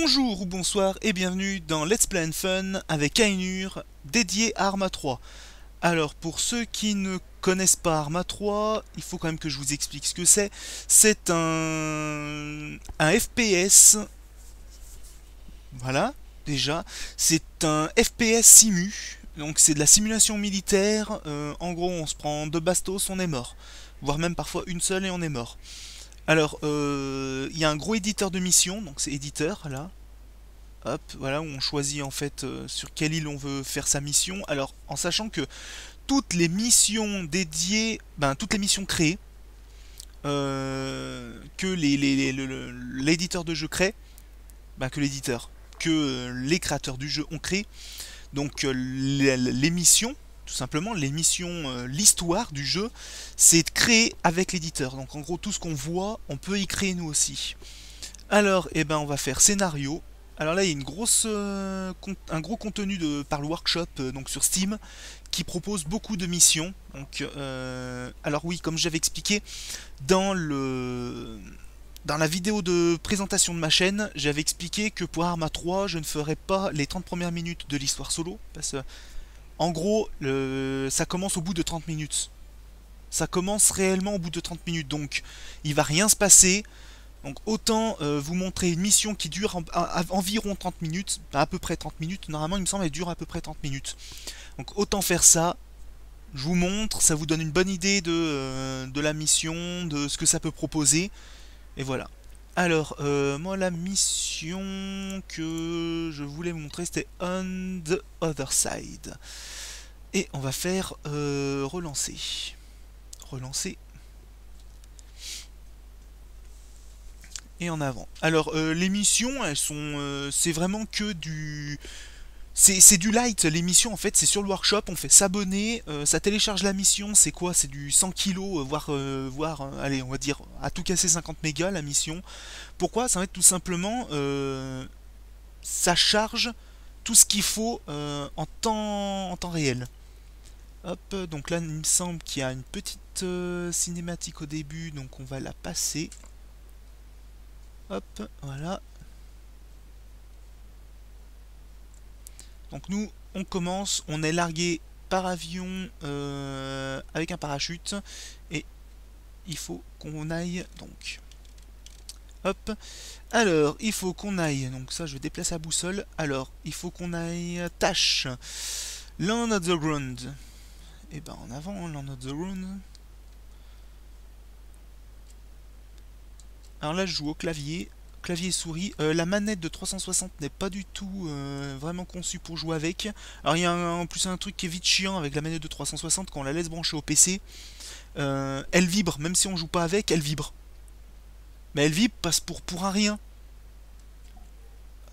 Bonjour ou bonsoir et bienvenue dans Let's Play and Fun avec Ainur, dédié à Arma 3. Alors pour ceux qui ne connaissent pas Arma 3, il faut quand même que je vous explique ce que c'est. C'est un FPS, voilà, déjà. C'est un FPS simu, donc c'est de la simulation militaire. En gros on se prend deux bastos, on est mort. Voire même parfois une seule et on est mort. Alors, il y a un gros éditeur de mission, donc c'est éditeur, là. Hop, voilà, où on choisit en fait sur quelle île on veut faire sa mission. Alors, en sachant que toutes les missions dédiées, toutes les missions créées, que l'éditeur de jeu crée, que les créateurs du jeu ont créé, donc les missions, tout simplement, les missions, l'histoire du jeu, c'est créé avec l'éditeur. Donc en gros, tout ce qu'on voit, on peut y créer nous aussi. Alors, on va faire scénario. Alors là, il y a un gros contenu par le workshop, donc sur Steam, qui propose beaucoup de missions. Donc, alors oui, comme j'avais expliqué dans la vidéo de présentation de ma chaîne, j'avais expliqué que pour Arma 3, je ne ferais pas les 30 premières minutes de l'histoire solo, parce que en gros, ça commence au bout de 30 minutes. Ça commence réellement au bout de 30 minutes, donc il va rien se passer. Donc autant vous montrer une mission qui dure environ 30 minutes, à peu près 30 minutes, normalement il me semble elle dure à peu près 30 minutes. Donc autant faire ça, je vous montre, ça vous donne une bonne idée de la mission, de ce que ça peut proposer, et voilà. Alors, moi la mission que je voulais vous montrer c'était On the Other Side. Et on va faire relancer. Relancer. Et en avant. Alors les missions, elles sont, c'est vraiment que du, c'est du light. Les missions en fait, c'est sur le workshop, on fait s'abonner, ça télécharge la mission. C'est quoi? C'est du 100 kilos, voire, allez, on va dire à tout casser 50 mégas la mission. Pourquoi? Ça va être tout simplement, ça charge tout ce qu'il faut en temps réel. Hop, donc là il me semble qu'il y a une petite cinématique au début, donc on va la passer. Hop, voilà. Donc nous, on commence, on est largué par avion avec un parachute et il faut qu'on aille donc. Hop. Alors, il faut qu'on aille. Donc ça, je déplace la boussole. Alors, il faut qu'on aille tâche. Land of the ground. Et ben en avant, hein, Land of the ground. Alors là, je joue au clavier. Clavier et souris. La manette de 360 n'est pas du tout vraiment conçue pour jouer avec. Alors il y a en plus un truc qui est vite chiant avec la manette de 360 quand on la laisse brancher au PC. Elle vibre, même si on joue pas avec, elle vibre. Mais elle vibre passe pour un rien.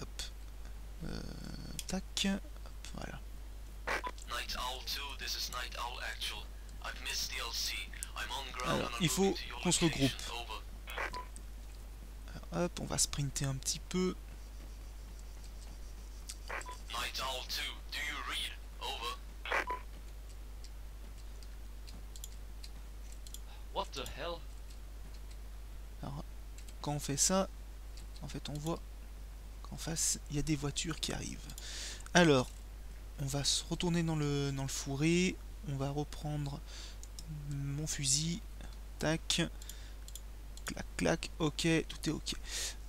Hop. Tac. Hop, voilà. Alors, il faut qu'on se regroupe. Alors, hop, on va sprinter un petit peu. What the hell? Alors, quand on fait ça, en fait, on voit qu'en face, il y a des voitures qui arrivent. Alors, on va se retourner dans le fourré. On va reprendre mon fusil. Tac. Clac, clac. Ok, tout est ok.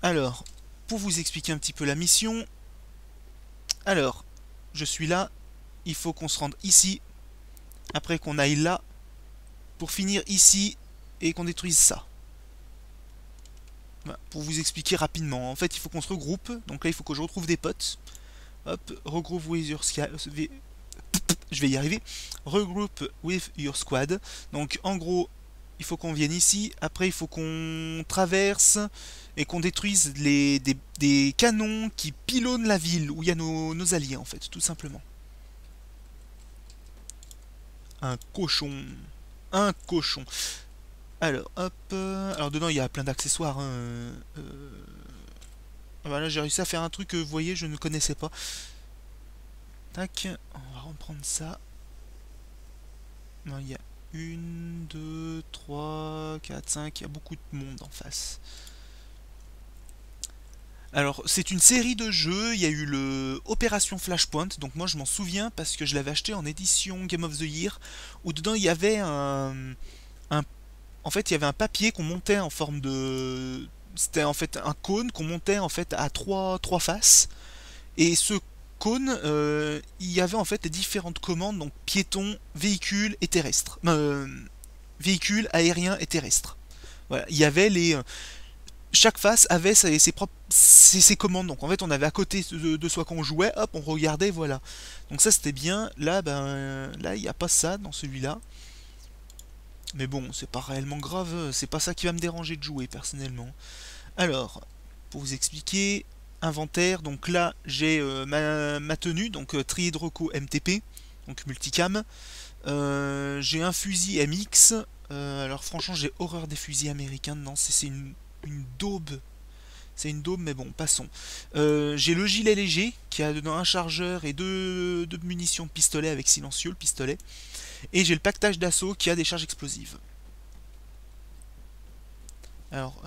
Alors, pour vous expliquer un petit peu la mission. Alors, je suis là. Il faut qu'on se rende ici. Après qu'on aille là. Pour finir ici. Et qu'on détruise ça. Voilà, pour vous expliquer rapidement. En fait, il faut qu'on se regroupe. Donc là, il faut que je retrouve des potes. Hop, regroupe with your squad. Je vais y arriver. Regroup with your squad. Donc en gros, il faut qu'on vienne ici. Après, il faut qu'on traverse et qu'on détruise des canons qui pilonnent la ville où il y a nos alliés en fait, tout simplement. Un cochon. Un cochon. Alors, hop. Alors dedans, il y a plein d'accessoires. Hein. Voilà, j'ai réussi à faire un truc que vous voyez, je ne connaissais pas. Tac, on va reprendre ça. Non, il y a 1, 2, 3, 4, 5, il y a beaucoup de monde en face. Alors, c'est une série de jeux, il y a eu le Opération Flashpoint, donc moi je m'en souviens parce que je l'avais acheté en édition Game of the Year, où dedans il y avait un- en fait, il y avait un papier qu'on montait en forme de... C'était en fait un cône qu'on montait en fait à trois faces, et ce cône, il y avait en fait les différentes commandes, donc piéton, véhicule et terrestre. Véhicule, aérien et terrestre. Voilà, il y avait les chaque face avait ses propres ses commandes. Donc en fait, on avait à côté de soi quand on jouait, hop, on regardait, voilà. Donc ça c'était bien. Là, ben là, il n'y a pas ça dans celui-là. Mais bon, c'est pas réellement grave. C'est pas ça qui va me déranger de jouer personnellement. Alors, pour vous expliquer, inventaire. Donc là, j'ai ma tenue, donc Triedroco MTP, donc multicam. J'ai un fusil MX. Alors franchement, j'ai horreur des fusils américains. Non, c'est une daube. C'est une daube, mais bon, passons. J'ai le gilet léger qui a dedans un chargeur et deux munitions de pistolet avec silencieux, le pistolet. Et j'ai le pactage d'assaut qui a des charges explosives. Alors,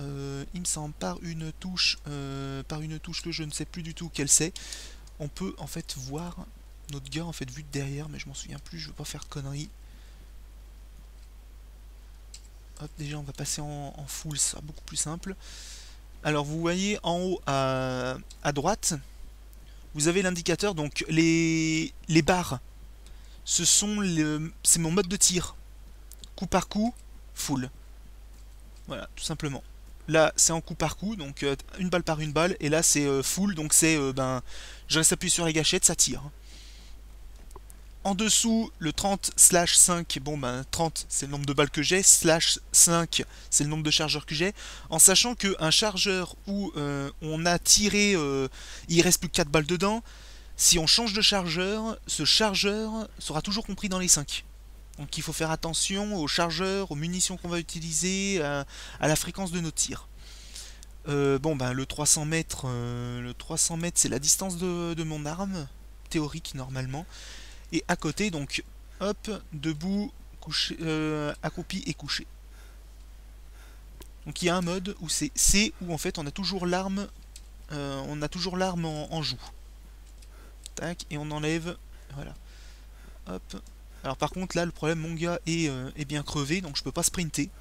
il me semble par une touche que je ne sais plus du tout quelle c'est, on peut en fait voir notre gars en fait vu de derrière, mais je m'en souviens plus, je veux pas faire de conneries. Hop, déjà on va passer en full, ça sera beaucoup plus simple. Alors vous voyez en haut à droite, vous avez l'indicateur, donc les barres, c'est mon mode de tir. Coup par coup, full. Voilà, tout simplement. Là, c'est en coup par coup, donc une balle par une balle, et là c'est full, donc c'est ben, je reste appuyé sur les gâchettes, ça tire. En dessous, le 30/5, bon ben 30 c'est le nombre de balles que j'ai, /5 c'est le nombre de chargeurs que j'ai, en sachant qu'un chargeur où on a tiré, il reste plus que 4 balles dedans, si on change de chargeur, ce chargeur sera toujours compris dans les 5. Donc il faut faire attention aux chargeurs, aux munitions qu'on va utiliser, à la fréquence de nos tirs. Bon ben le 300 mètres, c'est la distance de mon arme, théorique normalement. Et à côté, donc, hop, debout, couché, accroupi et couché. Donc il y a un mode où c'est C, où en fait on a toujours l'arme en joue. Tac, et on enlève, voilà. Hop. Alors par contre là le problème, mon gars est bien crevé, donc je peux pas sprinter.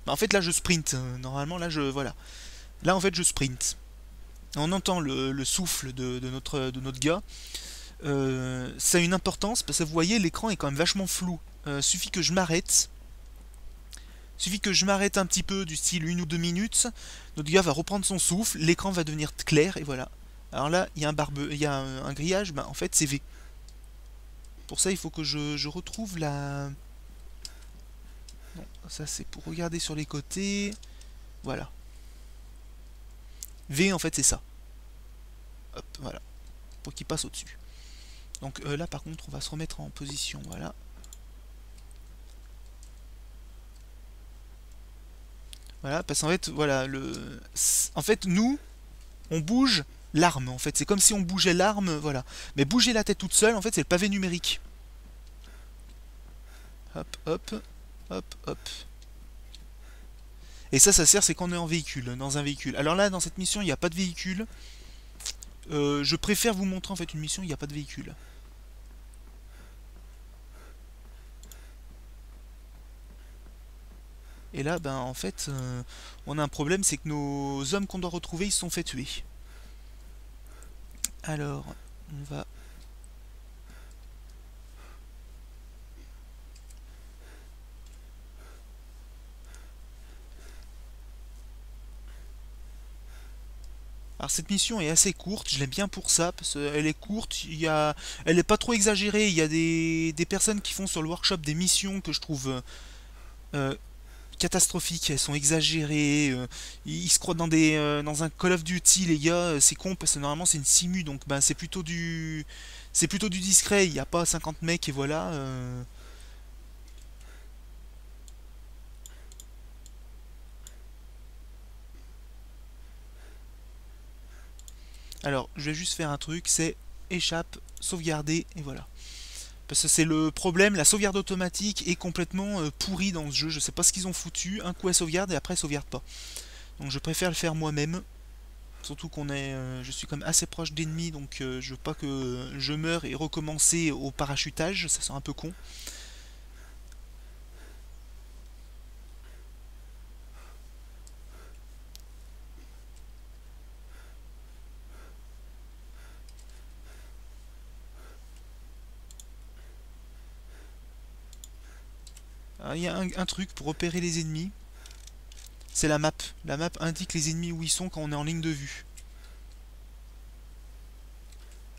En fait là je sprint, normalement là je... Voilà. Là en fait je sprint. On entend le souffle de notre gars. Ça a une importance parce que vous voyez l'écran est quand même vachement flou. Suffit que je m'arrête. Suffit que je m'arrête un petit peu du style 1 ou 2 minutes. Notre gars va reprendre son souffle, l'écran va devenir clair et voilà. Alors là il y a un grillage, bah, en fait c'est V. Pour ça il faut que je retrouve la... Non, ça c'est pour regarder sur les côtés. Voilà. V en fait c'est ça. Hop, voilà. Pour qu'il passe au-dessus. Donc là par contre on va se remettre en position, voilà. Voilà, parce qu'en fait, voilà, en fait nous, on bouge l'arme, en fait. C'est comme si on bougeait l'arme, voilà. Mais bouger la tête toute seule, en fait, c'est le pavé numérique. Hop, hop, hop, hop. Et ça sert, c'est quand on est en véhicule, dans un véhicule. Alors là, dans cette mission, il n'y a pas de véhicule. Je préfère vous montrer, en fait, une mission où il n'y a pas de véhicule. Et là, ben, en fait, on a un problème, c'est que nos hommes qu'on doit retrouver, ils se sont fait tuer. Alors, on va... Alors cette mission est assez courte, je l'aime bien pour ça, parce qu'elle est courte, elle est pas trop exagérée, il y a des personnes qui font sur le workshop des missions que je trouve euh, catastrophiques, elles sont exagérées, ils se croient dans un Call of Duty les gars, c'est con parce que normalement c'est une simu, donc ben, c'est plutôt du discret, il n'y a pas 50 mecs et voilà. Alors je vais juste faire un truc, c'est échappe, sauvegarder et voilà. Parce que c'est le problème, la sauvegarde automatique est complètement pourrie dans ce jeu. Je sais pas ce qu'ils ont foutu. Un coup elle sauvegarde et après elle sauvegarde pas. Donc je préfère le faire moi-même. Surtout qu'on est, je suis quand même assez proche d'ennemis, donc je veux pas que je meure et recommencer au parachutage, ça serait un peu con. Il y a un truc pour repérer les ennemis, c'est la map. La map indique les ennemis où ils sont quand on est en ligne de vue.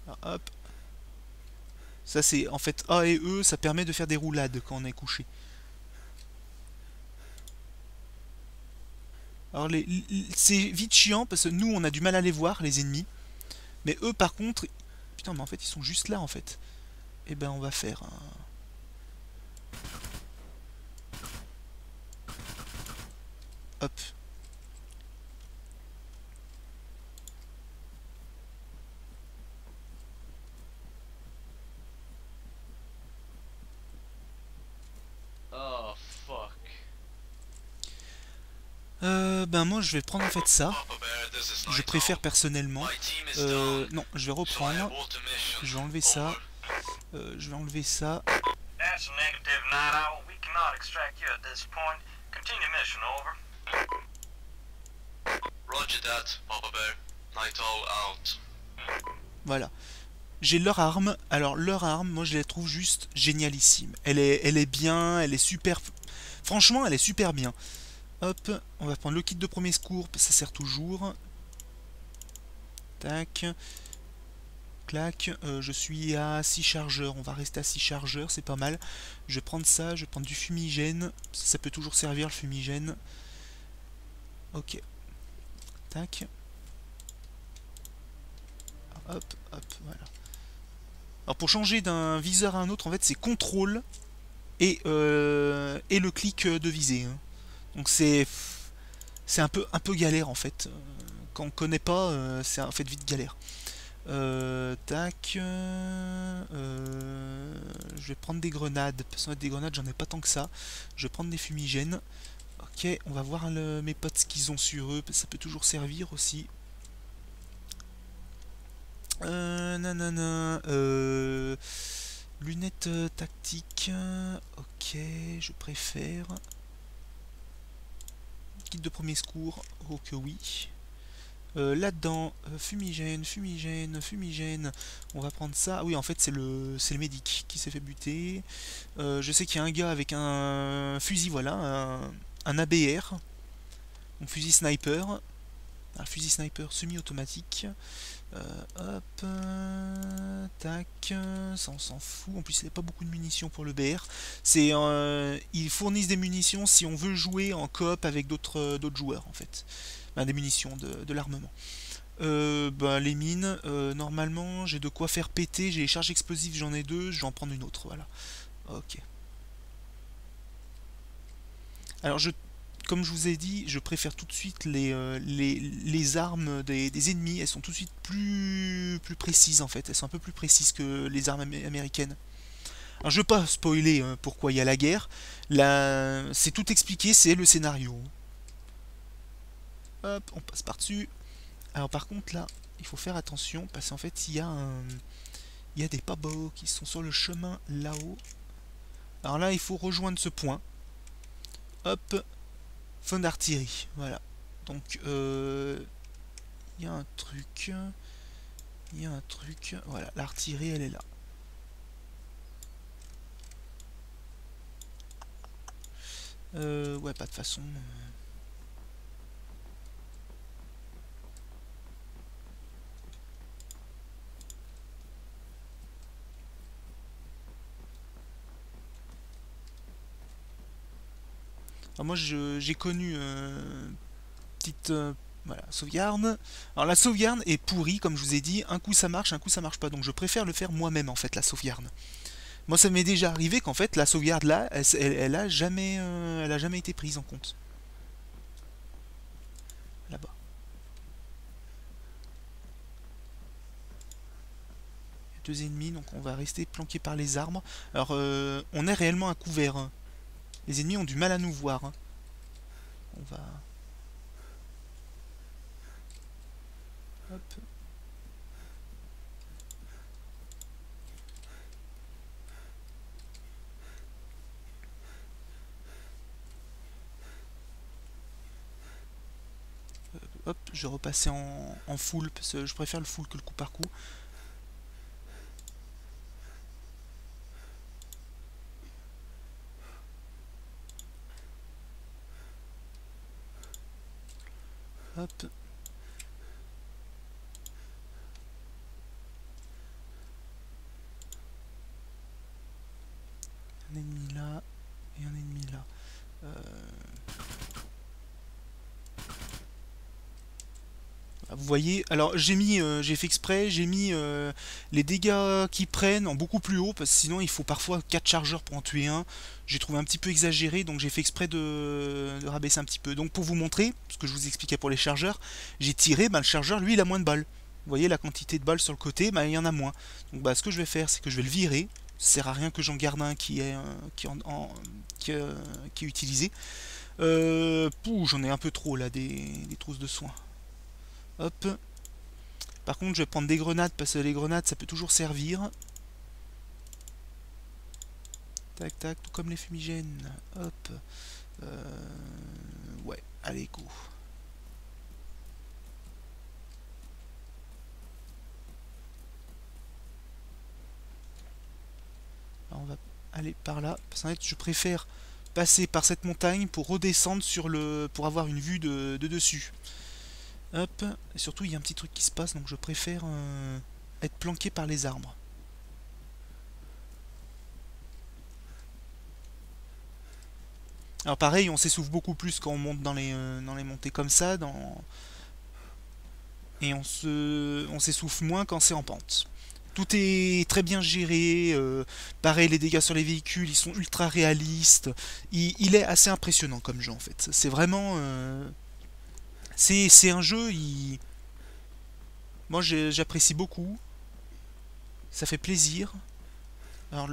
Alors, hop. Ça c'est en fait A et E, ça permet de faire des roulades quand on est couché. Alors c'est vite chiant parce que nous on a du mal à les voir, les ennemis. Mais eux par contre, putain mais en fait ils sont juste là en fait. Et ben on va faire un... Hop. Oh, fuck. Ben moi je vais prendre en fait ça. Je préfère personnellement. Non, je vais reprendre. Je vais enlever ça. Je vais enlever ça. That's negative, Night Owl. We cannot extract you at this point. Continue mission, over. Roger that, Papa Bear. Night Owl out. Voilà. J'ai leur arme. Alors leur arme, moi je la trouve juste génialissime. Elle est bien, elle est super... Franchement, elle est super bien. Hop, on va prendre le kit de premier secours, ça sert toujours. Tac. Clac. Je suis à 6 chargeurs, on va rester à 6 chargeurs, c'est pas mal. Je vais prendre ça, je vais prendre du fumigène. Ça peut toujours servir le fumigène. Ok. Tac. Hop, hop, voilà. Alors pour changer d'un viseur à un autre, en fait, c'est contrôle et le clic de visée. Hein. Donc c'est un peu galère en fait. Quand on connaît pas, c'est en fait vite galère. Tac. Je vais prendre des grenades. Parce que des grenades, j'en ai pas tant que ça. Je vais prendre des fumigènes. Ok, on va voir mes potes ce qu'ils ont sur eux. Ça peut toujours servir aussi. Nanana. Lunettes tactiques. Ok, je préfère. Kit de premier secours. Oh que oui. Là-dedans, fumigène, fumigène, fumigène. On va prendre ça. Ah oui, en fait, c'est le médic qui s'est fait buter. Je sais qu'il y a un gars avec un fusil, voilà, un ABR. Donc fusil sniper. Un fusil sniper semi-automatique. Hop, tac, ça on s'en fout. En plus, il n'y a pas beaucoup de munitions pour le BR. Ils fournissent des munitions si on veut jouer en coop avec d'autres joueurs, en fait. Ben, des munitions, de l'armement. Ben, les mines, normalement, j'ai de quoi faire péter. J'ai les charges explosives, j'en ai deux. Je vais en prendre une autre, voilà. Ok. Alors, comme je vous ai dit, je préfère tout de suite les armes des ennemis. Elles sont tout de suite plus précises en fait. Elles sont un peu plus précises que les armes américaines. Alors je ne vais pas spoiler pourquoi il y a la guerre. C'est tout expliqué, c'est le scénario. Hop, on passe par-dessus. Alors par contre là, il faut faire attention parce qu'en fait il y a des pabos qui sont sur le chemin là-haut. Alors là, il faut rejoindre ce point. Hop. Fond d'artillerie, voilà. Donc, il y a un truc. Il y a un truc. Voilà, l'artillerie, elle est là. Ouais, pas de façon. Alors moi, j'ai connu petite voilà, sauvegarde. Alors la sauvegarde est pourrie, comme je vous ai dit. Un coup ça marche, un coup ça marche pas. Donc je préfère le faire moi-même en fait, la sauvegarde. Moi, ça m'est déjà arrivé qu'en fait la sauvegarde là, elle a jamais été prise en compte. Là-bas. Deux ennemis, donc on va rester planqué par les arbres. Alors on est réellement à couvert. Hein. Les ennemis ont du mal à nous voir. Hein. On va... Hop. Hop, je vais repasser en full, parce que je préfère le full que le coup par coup. Hop. Un ennemi là, et un ennemi là. Vous voyez, alors j'ai fait exprès, j'ai mis les dégâts qui prennent en beaucoup plus haut, parce que sinon il faut parfois 4 chargeurs pour en tuer un. J'ai trouvé un petit peu exagéré, donc j'ai fait exprès de rabaisser un petit peu. Donc pour vous montrer, ce que je vous expliquais pour les chargeurs, j'ai tiré, le chargeur lui il a moins de balles. Vous voyez la quantité de balles sur le côté, il y en a moins. Donc ce que je vais faire, c'est que je vais le virer. Ça sert à rien que j'en garde un qui est utilisé. J'en ai un peu trop là, des trousses de soins. Hop. Par contre, je vais prendre des grenades parce que les grenades, ça peut toujours servir. Tac, tac, tout comme les fumigènes. Hop. Ouais, allez, go. Alors, on va aller par là. Parce qu'en fait, je préfère passer par cette montagne pour redescendre pour avoir une vue de dessus. Hop, et surtout il y a un petit truc qui se passe, donc je préfère être planqué par les arbres. Alors pareil, on s'essouffle beaucoup plus quand on monte dans les montées comme ça, et on s'essouffle moins quand c'est en pente. Tout est très bien géré, pareil les dégâts sur les véhicules, ils sont ultra réalistes, il est assez impressionnant comme jeu en fait. C'est vraiment... c'est un jeu, moi j'apprécie beaucoup, ça fait plaisir. Alors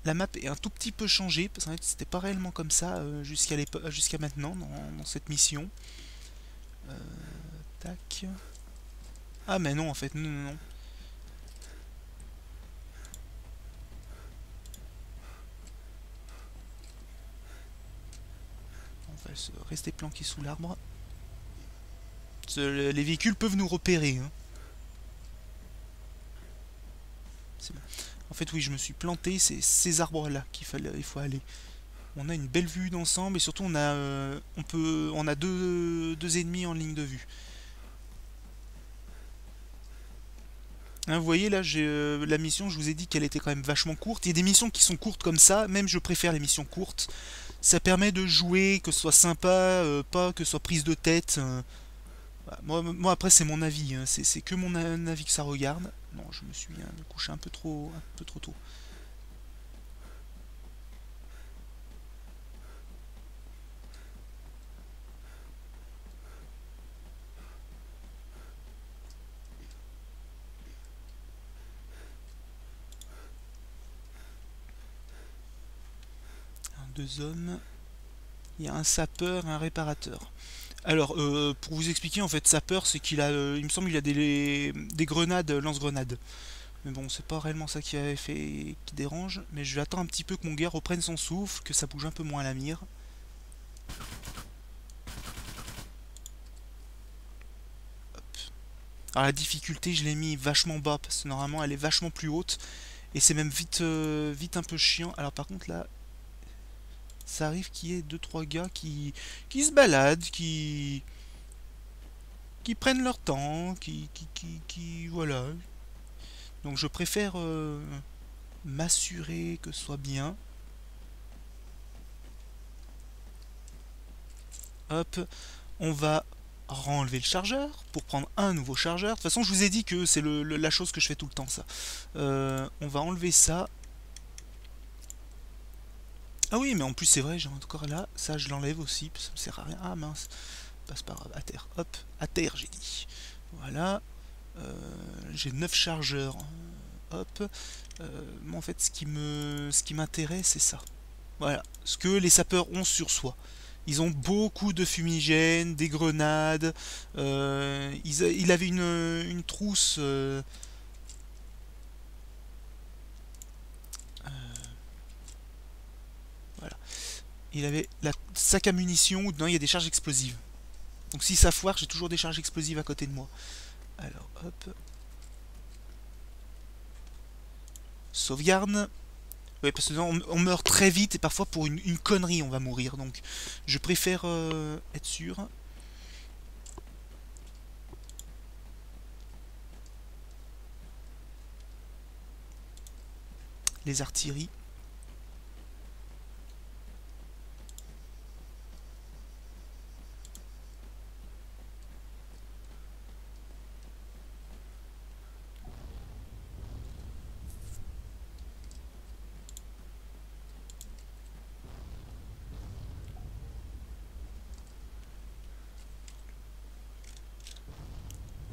la map est un tout petit peu changée, parce qu'en fait c'était pas réellement comme ça jusqu'à maintenant dans cette mission. Tac. Ah mais non en fait, non, non, non. On va rester planqué sous l'arbre. Les véhicules peuvent nous repérer. Hein. C'est bon. En fait, oui, je me suis planté. C'est ces arbres-là il faut aller. On a une belle vue d'ensemble et surtout on a deux ennemis en ligne de vue. Hein, vous voyez là, la mission, je vous ai dit qu'elle était quand même vachement courte. Il y a des missions qui sont courtes comme ça. Même je préfère les missions courtes. Ça permet de jouer, que ce soit sympa, pas que ce soit prise de tête. Moi après c'est mon avis, hein. C'est que mon avis que ça regarde. Non, je me suis couché un peu trop tôt. Deux hommes. Il y a un sapeur et un réparateur. Alors, pour vous expliquer, en fait, sapeur, c'est qu'il a, il me semble, qu'il a des grenades, lance-grenades. Mais bon, c'est pas réellement ça qui dérange. Mais je vais attendre un petit peu que mon gars reprenne son souffle, que ça bouge un peu moins à la mire. Hop. Alors la difficulté, je l'ai mis vachement bas, parce que normalement, elle est vachement plus haute. Et c'est même vite un peu chiant. Alors par contre, là, ça arrive qu'il y ait 2-3 gars qui se baladent, qui prennent leur temps, voilà. Donc je préfère m'assurer que ce soit bien. Hop, on va renlever le chargeur pour prendre un nouveau chargeur. De toute façon, je vous ai dit que c'est la chose que je fais tout le temps, ça. On va enlever ça. Ah oui, mais en plus c'est vrai, j'ai encore là, ça je l'enlève aussi, ça me sert à rien. Ah mince, passe par à terre, hop, à terre j'ai dit. Voilà, j'ai 9 chargeurs, hop. Moi en fait ce qui m'intéresse c'est ça. Voilà, ce que les sapeurs ont sur soi. Ils ont beaucoup de fumigènes, des grenades. Il avait une trousse. Voilà. Il avait la sac à munitions où dedans il y a des charges explosives. Donc si ça foire, j'ai toujours des charges explosives à côté de moi. Alors hop. Sauvegarde. Ouais, parce que on meurt très vite et parfois pour une connerie on va mourir. Donc je préfère être sûr. Les artilleries.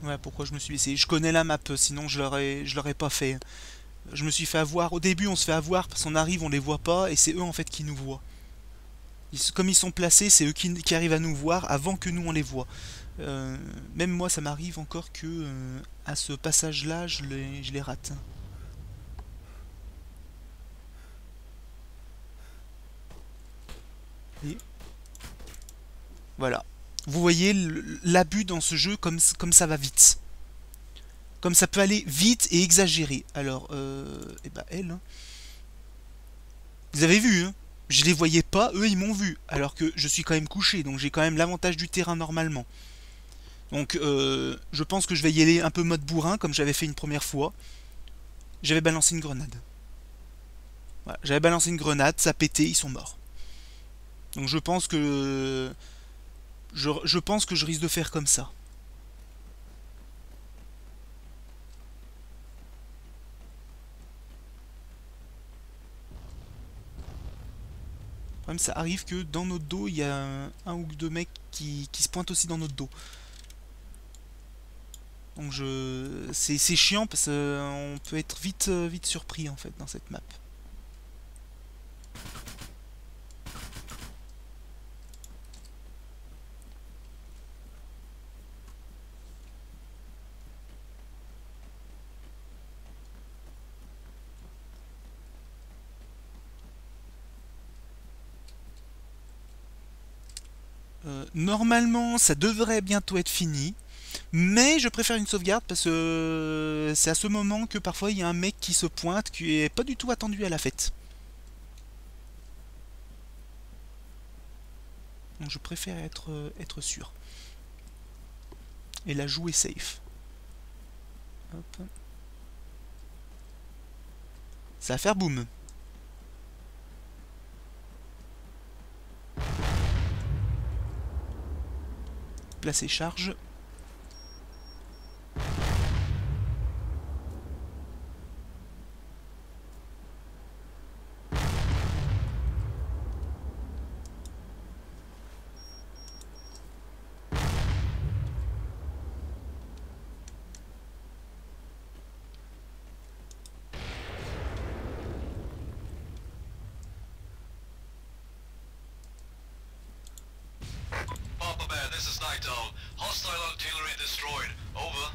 Ouais, pourquoi je me suis essayé. Je connais la map, sinon je l'aurais pas fait. Je me suis fait avoir. Au début, on se fait avoir parce qu'on arrive, on les voit pas, et c'est eux en fait qui nous voient. Comme ils sont placés, c'est eux qui arrivent à nous voir avant que nous on les voit. Même moi, ça m'arrive encore que à ce passage-là, je les rate. Et voilà. Vous voyez l'abus dans ce jeu comme ça va vite. Comme ça peut aller vite et exagéré. Alors, et bah elle. Hein. Vous avez vu, hein, je les voyais pas, eux ils m'ont vu. Alors que je suis quand même couché, donc j'ai quand même l'avantage du terrain normalement. Donc je pense que je vais y aller un peu mode bourrin, comme j'avais fait une première fois. J'avais balancé une grenade. Voilà, j'avais balancé une grenade, ça pétait, ils sont morts. Donc je pense que... Je pense que je risque de faire comme ça. Le problème, ça arrive que dans notre dos, il y a un ou deux mecs qui se pointent aussi dans notre dos. Donc c'est chiant parce qu'on peut être vite surpris en fait dans cette map. Normalement, ça devrait bientôt être fini. Mais je préfère une sauvegarde parce que c'est à ce moment que parfois il y a un mec qui se pointe qui est pas du tout attendu à la fête. Donc je préfère être sûr. Et la jouer safe. Hop. Ça va faire boum. Placer charge. Papa Bear, this is Night Owl. Hostile artillery destroyed. Over.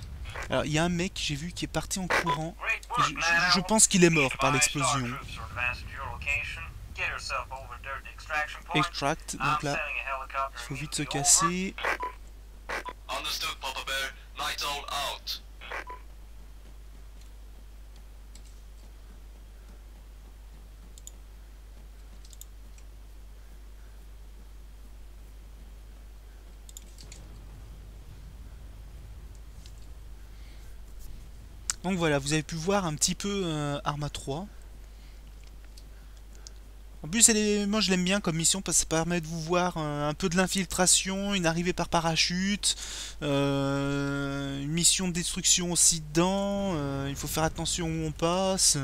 Alors il y a un mec, j'ai vu, qui est parti en courant. Great Et work, Night je Owl. pense qu'il est mort par Our l'explosion. troops are advancing to your location. Get yourself over there to the extraction point. Extract, I'm donc là, sending a helicopter il faut vite se immediately over. casser. Understood, Papa Bear. Night Owl out. Donc voilà, vous avez pu voir un petit peu Arma 3. En plus, moi je l'aime bien comme mission parce que ça permet de vous voir un peu de l'infiltration, une arrivée par parachute, une mission de destruction aussi dedans, il faut faire attention où on passe.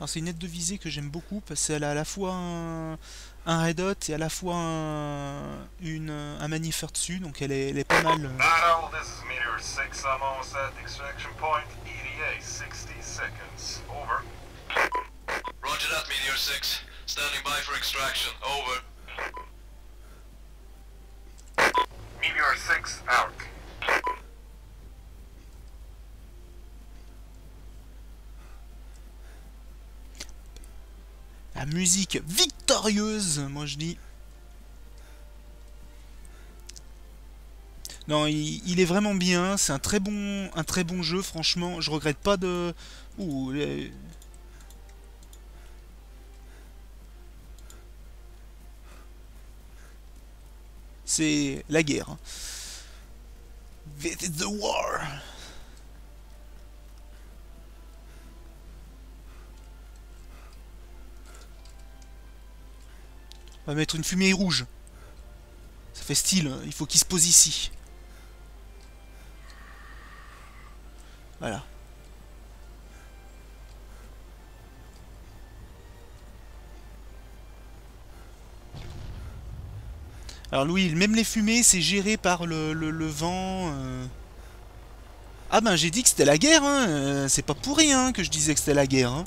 Alors c'est une aide de visée que j'aime beaucoup parce qu'elle a à la fois un red dot et à la fois un magnifier dessus, donc elle est pas mal. Nato, this is Meteor 6. I'm almost at the extraction point. ETA 60 seconds. Over. Roger that, Meteor 6. Standing by for extraction. Over. Meteor 6 out. La musique victorieuse, moi je dis. Non, il est vraiment bien, c'est un très bon jeu, franchement, je regrette pas de... Ouh, c'est la guerre. Hein. This is the war. On va mettre une fumée rouge. Ça fait style, hein. Il faut qu'il se pose ici. Voilà. Alors Louis, même les fumées, c'est géré par le vent. Ah ben j'ai dit que c'était la guerre, hein. C'est pas pour rien que je disais que c'était la guerre. Hein.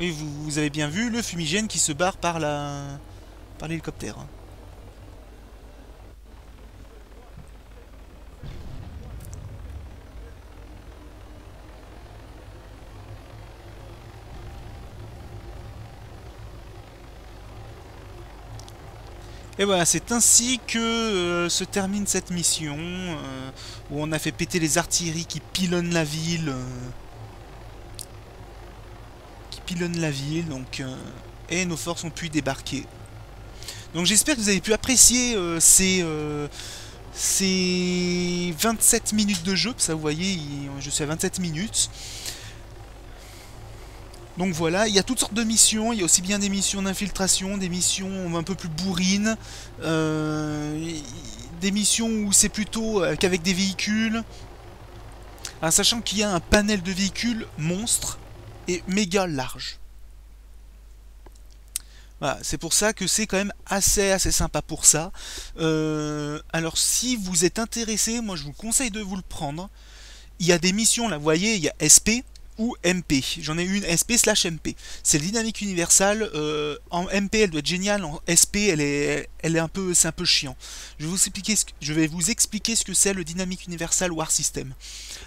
Oui, vous avez bien vu le fumigène qui se barre par l'hélicoptère. Hein. Et voilà, c'est ainsi que se termine cette mission, où on a fait péter les artilleries qui pilonnent la ville. Donc, et nos forces ont pu débarquer. Donc j'espère que vous avez pu apprécier ces 27 minutes de jeu, ça vous voyez, je suis à 27 minutes. Donc voilà, il y a toutes sortes de missions, il y a aussi bien des missions d'infiltration, des missions un peu plus bourrines, des missions où c'est plutôt qu'avec des véhicules, sachant qu'il y a un panel de véhicules monstre et méga large. Voilà, c'est pour ça que c'est quand même assez sympa pour ça. Alors si vous êtes intéressé, moi je vous conseille de vous le prendre. Il y a des missions, là vous voyez, il y a SP ou MP. J'en ai une SP/MP. C'est le dynamique universal. En MP elle doit être géniale, en SP c'est un peu chiant. Je vais vous expliquer ce que c'est le dynamique universal War System.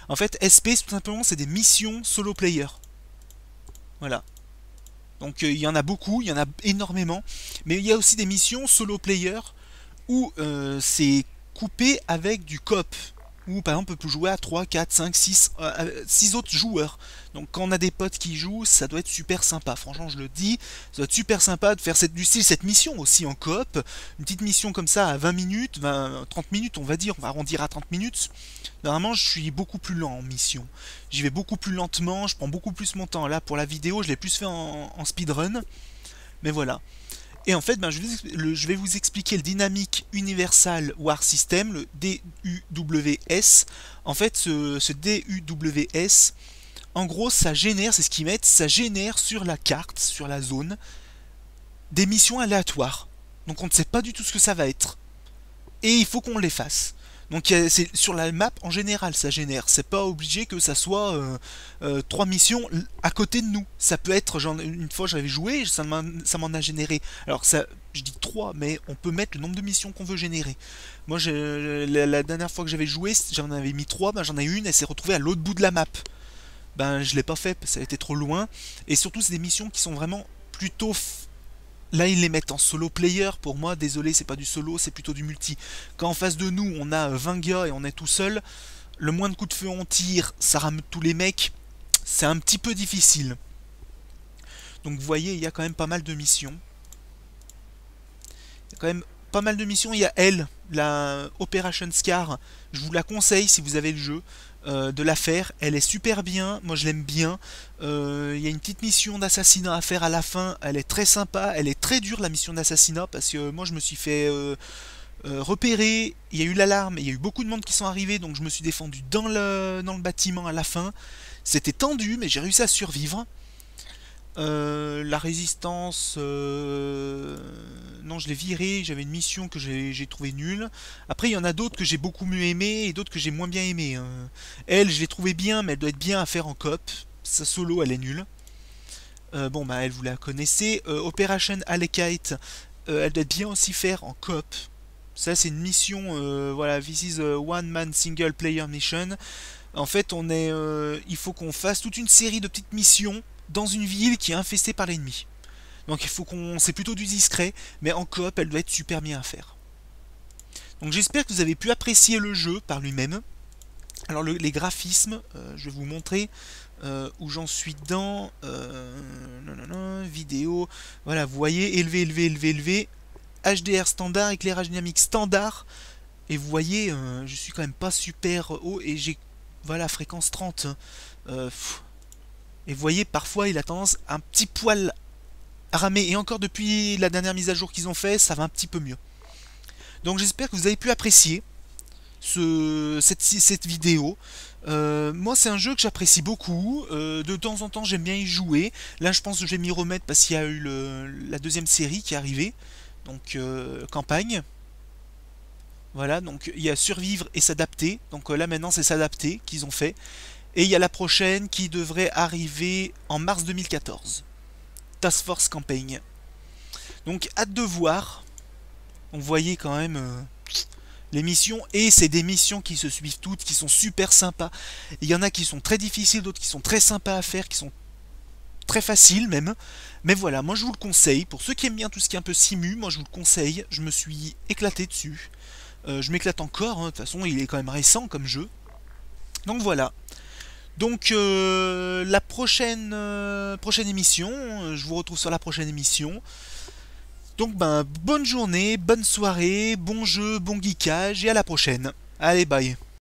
En fait, SP tout simplement c'est des missions solo player. Voilà. Donc il y en a beaucoup, il y en a énormément. Mais il y a aussi des missions solo player où c'est coupé avec du coop. Où par exemple on peut jouer à 3, 4, 5, 6 autres joueurs. Donc quand on a des potes qui jouent, ça doit être super sympa. Franchement je le dis, ça doit être super sympa de faire cette mission aussi en coop. Une petite mission comme ça à 20 minutes, 30 minutes on va dire, on va arrondir à 30 minutes. Normalement je suis beaucoup plus lent en mission. J'y vais beaucoup plus lentement, je prends beaucoup plus mon temps. Là pour la vidéo je l'ai plus fait en speedrun. Mais voilà. Et en fait, je vais vous expliquer le Dynamic Universal War System, le DUWS. En fait, ce DUWS, en gros, ça génère, c'est ce qu'ils mettent, ça génère sur la carte, sur la zone, des missions aléatoires. Donc on ne sait pas du tout ce que ça va être. Et il faut qu'on les fasse. Donc c'est sur la map en général ça génère. C'est pas obligé que ça soit 3 missions à côté de nous. Ça peut être, une fois j'avais joué, ça m'en a généré. Alors ça, je dis 3, mais on peut mettre le nombre de missions qu'on veut générer. Moi la dernière fois que j'avais joué, j'en avais mis 3, j'en ai une, elle s'est retrouvée à l'autre bout de la map. Je l'ai pas fait, ça a été trop loin. Et surtout c'est des missions qui sont vraiment plutôt... Là, ils les mettent en solo player. Pour moi, désolé, c'est pas du solo, c'est plutôt du multi. Quand en face de nous, on a 20 gars et on est tout seul, le moins de coups de feu on tire, ça rame tous les mecs. C'est un petit peu difficile. Donc, vous voyez, il y a quand même pas mal de missions. Il y a quand même pas mal de missions. Il y a elle, la Operation Scar. Je vous la conseille si vous avez le jeu de la faire. Elle est super bien. Moi je l'aime bien. Il y a une petite mission d'assassinat à faire à la fin. Elle est très sympa. Elle est très dure la mission d'assassinat parce que moi je me suis fait repérer. Il y a eu l'alarme. Il y a eu beaucoup de monde qui sont arrivés. Donc je me suis défendu dans le bâtiment à la fin. C'était tendu mais j'ai réussi à survivre. La résistance, non je l'ai viré, j'avais une mission que j'ai trouvé nulle. Après il y en a d'autres que j'ai beaucoup mieux aimé et d'autres que j'ai moins bien aimé. Elle je l'ai trouvée bien mais elle doit être bien à faire en coop. Sa solo elle est nulle. Bon bah elle vous la connaissez. Operation Alekite, elle doit être bien aussi faire en coop. Ça c'est une mission, voilà, this is a one man single player mission. En fait il faut qu'on fasse toute une série de petites missions dans une ville qui est infestée par l'ennemi. Donc il faut c'est plutôt du discret, mais en coop elle doit être super bien à faire. Donc j'espère que vous avez pu apprécier le jeu par lui-même. Alors les graphismes, je vais vous montrer où j'en suis dedans. Vidéo, voilà, vous voyez, élevé, HDR standard, éclairage dynamique standard. Et vous voyez, je suis quand même pas super haut et j'ai, voilà, fréquence 30. Et vous voyez, parfois il a tendance un petit poil à ramer. Et encore depuis la dernière mise à jour qu'ils ont fait, ça va un petit peu mieux. Donc j'espère que vous avez pu apprécier cette vidéo. Moi c'est un jeu que j'apprécie beaucoup. De temps en temps j'aime bien y jouer. Là je pense que je vais m'y remettre parce qu'il y a eu la deuxième série qui est arrivée. Donc campagne. Voilà, donc il y a survivre et s'adapter. Donc là maintenant c'est s'adapter qu'ils ont fait. Et il y a la prochaine qui devrait arriver en mars 2014. Task Force Campaign. Donc hâte de voir. On voyait quand même les missions. Et c'est des missions qui se suivent toutes, qui sont super sympas. Il y en a qui sont très difficiles, d'autres qui sont très sympas à faire, qui sont très faciles même. Mais voilà, moi je vous le conseille. Pour ceux qui aiment bien tout ce qui est un peu simu, moi je vous le conseille. Je me suis éclaté dessus. Je m'éclate encore, hein. De toute façon il est quand même récent comme jeu. Donc voilà. Donc la prochaine émission, je vous retrouve sur la prochaine émission. Donc ben bonne journée, bonne soirée, bon jeu, bon geekage et à la prochaine. Allez bye.